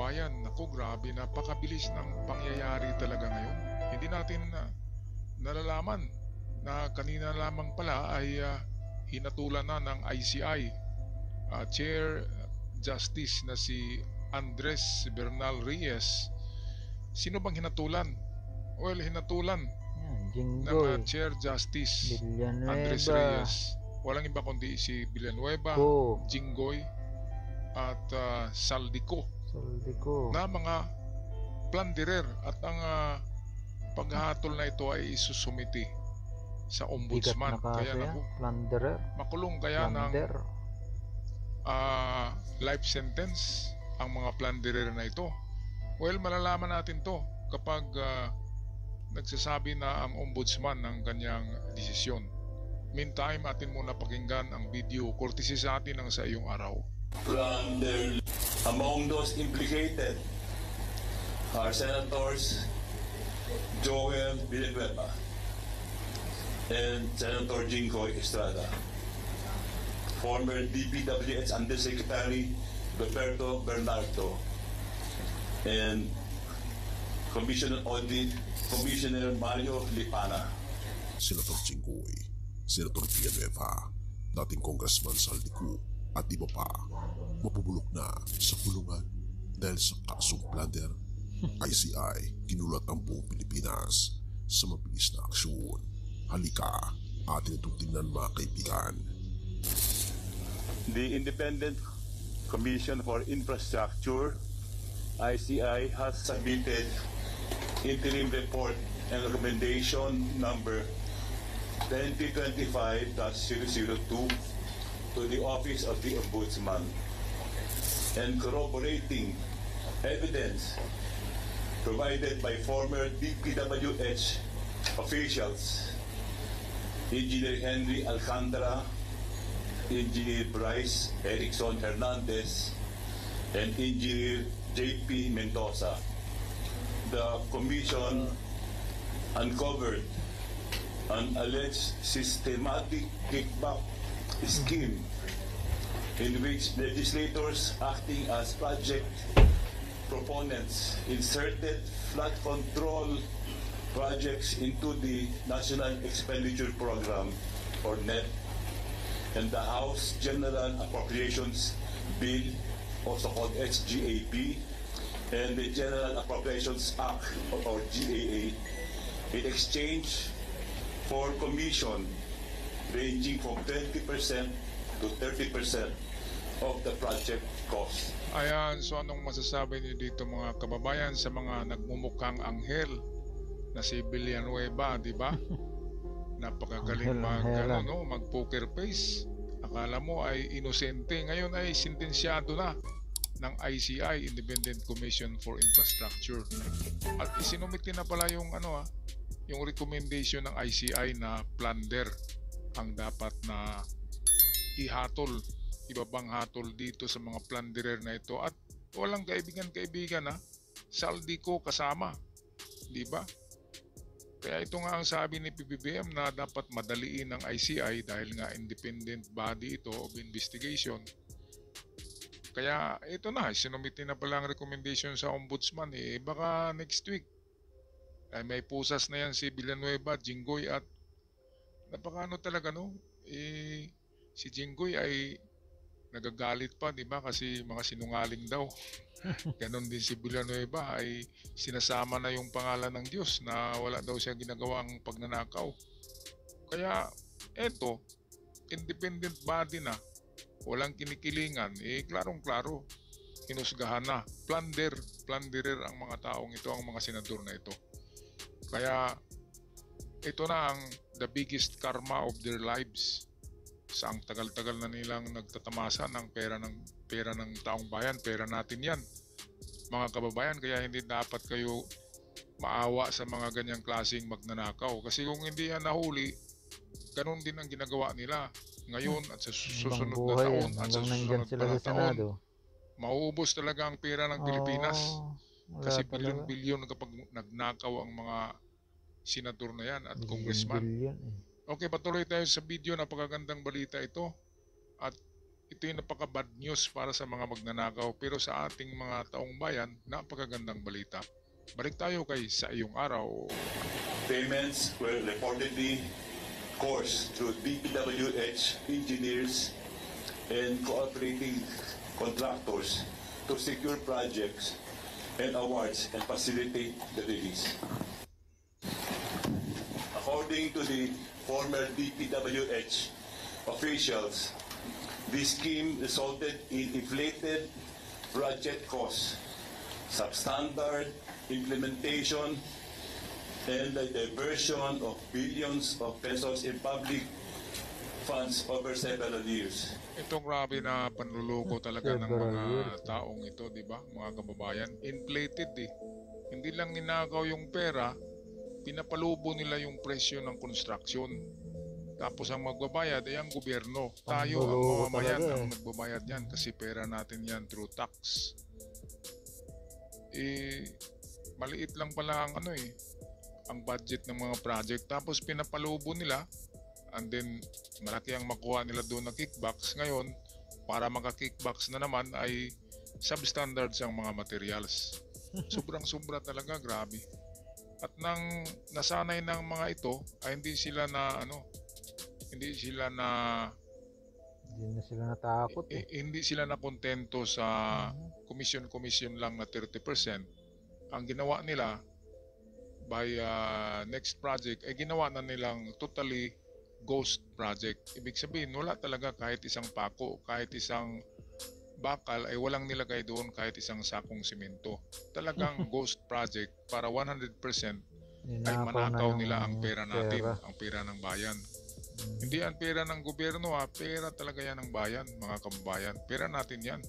kababayan, naku grabe, napakabilis ng pangyayari talaga ngayon. Hindi natin nalalaman na kanina lamang pala ay hinatulan na ng ICI Chair Justice na si Andres Bernal Reyes. Sino bang hinatulan? Well, hinatulan Yan, ng Jinggoy, Chair Justice Andres Villanueva, Reyes. Walang iba kundi si Villanueva, Ko, Jinggoy at Saldico Saldico. na mga plunderer, at ang paghahatol na ito ay isusumiti sa Bigat na ombudsman. kaso Kaya yan, naku, plunderer, makulong kaya ng plunder. life sentence ang mga plunderer na ito. Well, malalaman natin to kapag nagsasabi na ang ombudsman ng kanyang desisyon. Meantime, atin muna pakinggan ang video courtesy sa atin ng Sa Iyong Araw. Among those implicated are Senators Joel Villanueva and Senator Jinggoy Estrada, former DPWH Undersecretary Roberto Bernardo, and Commissioner Audit Commissioner Mario Lipana. Senator Jinggoy, Senator Villanueva, dating Congressman Saldico at iba pa mabubulok na sa kulungan dahil sa kasong plunder. ICI ginulat ang buong Pilipinas sa mabilis na aksyon. Halika, atin itong tingnan mga kaibigan. The Independent Commission for Infrastructure, ICI, has submitted interim report and recommendation number 2025-002 to the Office of the Ombudsman, and corroborating evidence provided by former DPWH officials, Engineer Henry Alcantara, Engineer Bryce Erickson Hernandez, and Engineer J.P. Mendoza. The Commission uncovered an alleged systematic kickback scheme in which legislators acting as project proponents inserted flood control projects into the National Expenditure Program, or NEP, and the House General Appropriations Bill, also called SGAP, and the General Appropriations Act, or GAA, in exchange for commission ranging from 20% to 30% of the project cost. Ayan, so anong masasabi niyo dito mga kababayan sa mga nagmumukhang anghel na si Villanueva, di ba? Napakagaling mag poker face. Akala mo ay inosente, ngayon ay sentensyado na ng ICI, Independent Commission for Infrastructure. At isinumiti na pala yung yung recommendation ng ICI na plunder ang dapat na ihatol, ibabang hatol dito sa mga plunderer na ito, at walang kaibigan Saldico kasama, di ba? Kaya ito nga ang sabi ni PBBM na dapat madaliin ng ICI dahil nga independent body ito of investigation. Kaya ito na, sinumiti na pala ang recommendation sa ombudsman, baka next week ay may pusas na yan si Villanueva, Jinggoy, at napakano talaga si Jinggoy ay nagagalit pa, di ba? Kasi mga sinungaling daw. Ganon din si Villanueva, ay sinasama na yung pangalan ng Diyos na wala daw siya ginagawang pagnanakaw. Kaya eto, independent body na, walang kinikilingan, klarong-klaro, hinusgahan na, plunderer ang mga taong ito, ang mga senador na ito. Kaya ito na ang the biggest karma of their lives. Sa ang tagal-tagal na nilang nagtatamasa ng pera ng taong bayan, pera natin yan, mga kababayan. Kaya hindi dapat kayo maawa sa mga ganyang klaseng magnanakaw, kasi kung hindi yan nahuli, ganun din ang ginagawa nila ngayon at sa susunod na taon at sa susunod pa na taon. Mauubos talaga ang pera ng Pilipinas, kasi bilyon-bilyon kapag nagnakaw ang mga senador na yan at congressman. Okay, patuloy tayo sa video. Napakagandang balita ito. At ito yung napaka-bad news para sa mga magnanakaw, pero sa ating mga taong bayan, napakagandang balita. Balik tayo kay Sa Iyong Araw. Payments were reportedly coursed through DPWH engineers and cooperating contractors to secure projects and awards and facilitate the release. According to the former DPWH officials, this scheme resulted in inflated project costs, substandard implementation, and the diversion of billions of pesos in public funds over several years. Ito grabe na panluloko talaga ng Several mga years. taong ito, di ba? Mga kababayan, inflated eh. Hindi lang ninakaw yung pera, pinapalubo nila yung presyo ng construction. Tapos ang magbabayad ay ang gobyerno. Tayo ang Panluloko mamamayan talaga ang eh. magbabayad yan kasi pera natin yan through tax. Maliit lang pala ang ang budget ng mga project, tapos pinapalubo nila, and then malaki ang makuha nila doon na kickbacks. Ngayon, para maka-kickbacks na naman ay substandards ang mga materials. Sobrang-sobra talaga, grabe. At nang nasanay ng mga ito ay hindi sila na hindi Hindi na sila natakot eh. hindi sila na kontento sa commission lang na 30%. Ang ginawa nila by next project ay ginawa na nilang totally ghost project. Ibig sabihin, wala talaga kahit isang pako, kahit isang bakal ay walang nilagay doon, kahit isang sakong simento. Talagang ghost project para 100% ay manakaw nila ang pera natin, ang pera ng bayan. Hindi yan pera ng gobyerno, pera talaga yan ng bayan, mga kababayan. Pera natin yan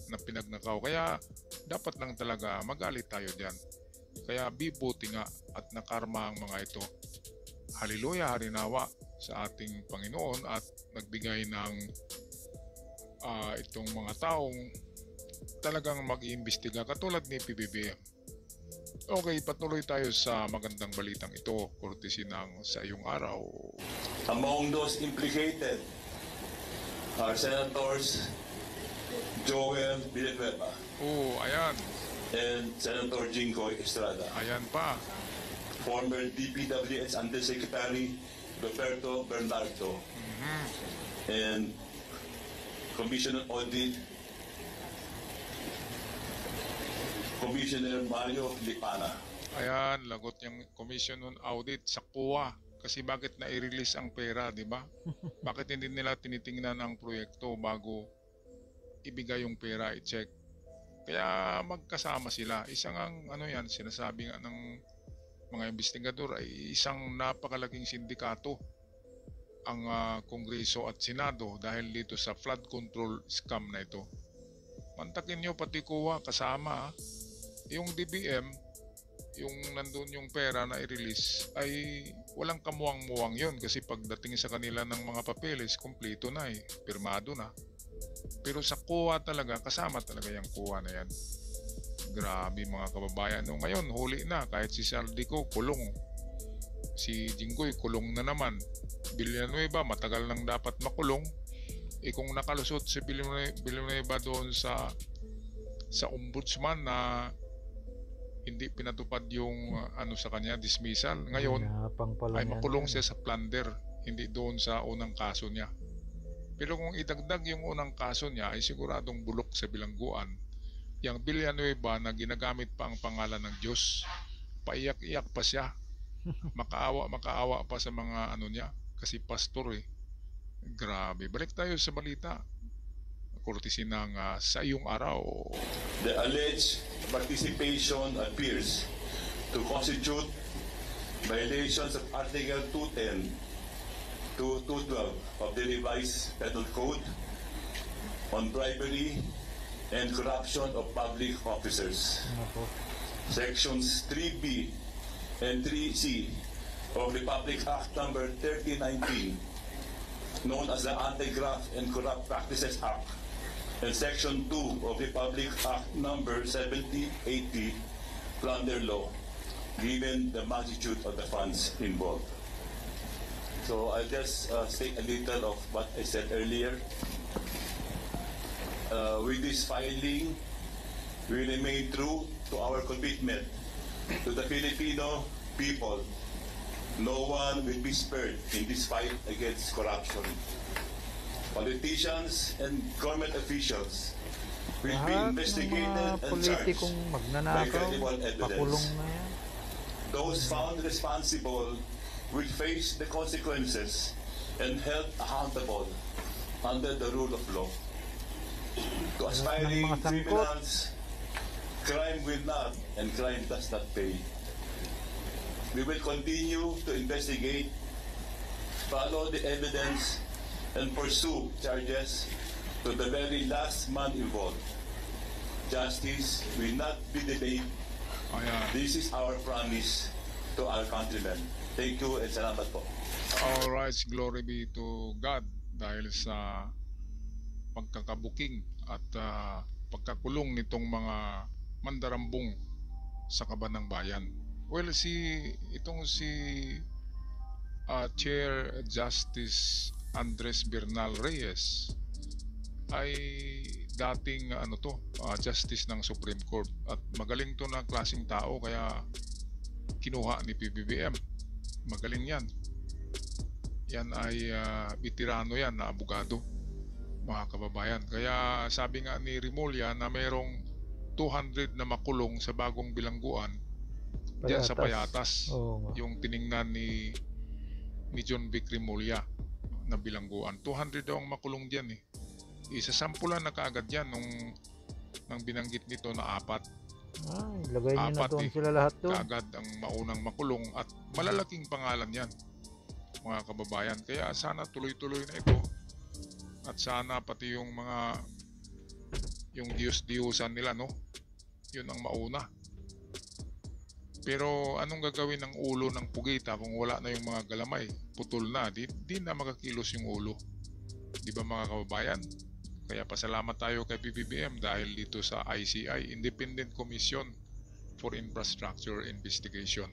na pinagnakaw. Kaya dapat lang talaga magalit tayo dyan. Kaya bibuti nga at nakarma ang mga ito. Haleluya, harinawa sa ating Panginoon at nagbigay ng itong mga taong talagang mag-iimbestiga katulad ni PBBM. Okay, patuloy tayo sa magandang balitang ito, courtesy ng Sa Iyong Araw. Among those implicated are Senators Joel Villanueva Ayan. and Senator Jinggoy Estrada, Ayan pa. former DPWH Undersecretary Roberto Bernardo, and Commissioner Audit Commissioner Mario Lipana. Ayan, lagot yung Commission on Audit sa COA. Kasi bakit na-release ang pera, di ba? Bakit hindi nila tinitingnan ang proyekto bago ibigay yung pera, i-check? Kaya magkasama sila. Isang yan, sinasabi nga ng mga investigador ay isang napakalaking sindikato ang Kongreso at Senado dahil dito sa flood control scam na ito. Mantakin nyo pati COA kasama. Yung DBM, yung nandun yung pera na i-release ay walang kamuwang-muwang yon kasi pagdating sa kanila ng mga papeles, kompleto na pirmado na. Pero sa COA talaga, kasama talaga yung COA na yan. Grabe mga kababayan. Ngayon, huli na. Kahit si Saldico, kulong. Si Jinggoy, kulong na naman. Villanueva, matagal nang dapat makulong. Kung nakalusot si Villanueva doon sa ombudsman na hindi pinatupad yung sa kanya, dismissal. Ngayon, ay makulong siya sa plunder. Hindi doon sa unang kaso niya. Pero kung idagdag yung unang kaso niya ay siguradong bulok sa bilangguan. Yang Villanueva na ginagamit pa ang pangalan ng Diyos, paiyak-iyak pa siya. Makaawa pa sa mga niya kasi pastor Grabe. Balik tayo sa balita. Courtesy ng Sa Iyong Araw. The alleged participation appears to constitute violations of Article 210 to 212 of the revised Penal Code on bribery and corruption of public officers. Sections 3B and 3C of Republic Act number 3019, known as the Anti-Graft and Corrupt Practices Act, and Section 2 of Republic Act number 7080, Plunder Law, given the magnitude of the funds involved. So I'll just state a little of what I said earlier. with this filing, we remain true to our commitment to the Filipino people. No one will be spared in this fight against corruption. Politicians and government officials will be Lahat ng investigated mga and charged politikong by magnanakaw, credible pakulong evidence. na yan. Those found responsible will face the consequences and held accountable under the rule of law. To aspiring mga sangkot. criminals, crime will not and crime does not pay. We will continue to investigate, follow the evidence, and pursue charges to the very last man involved. Justice will not be delayed. Ayan. This is our promise to our countrymen. Thank you and salamat po. All right, glory be to God dahil sa pagkakabuking at pagkakulong nitong mga mandarambong sa kaban ng bayan. Well, itong si Chair Justice Andres Bernal Reyes ay dating justice ng Supreme Court at magaling to na klaseng tao kaya kinuha ni PBBM. Magaling yan. Yan ay veterano yan na abogado, mga kababayan. Kaya sabi nga ni Rimulya na mayroong 200 na makulong sa bagong bilangguan diyan sa Payatas. Oo nga. Yung tiningnan ni John Vic Rimulya na bilangguan. 200 daw ang makulong diyan eh. Isasampulan na kaagad yan nang binanggit nito na 4. Lagay niyo na 4 doon sila lahat doon. kaagad ang maunang makulong at malalaking pangalan yan, mga kababayan. Kaya sana tuloy-tuloy na ito at sana pati yung Diyos-Diyusan nila, no? Yun ang mauna. Pero anong gagawin ng ulo ng pugita kung wala na yung mga galamay? Putol na, di na makakilos yung ulo. Di ba, mga kababayan? Kaya pasalamat tayo kay PBBM dahil dito sa ICI, Independent Commission for Infrastructure Investigation.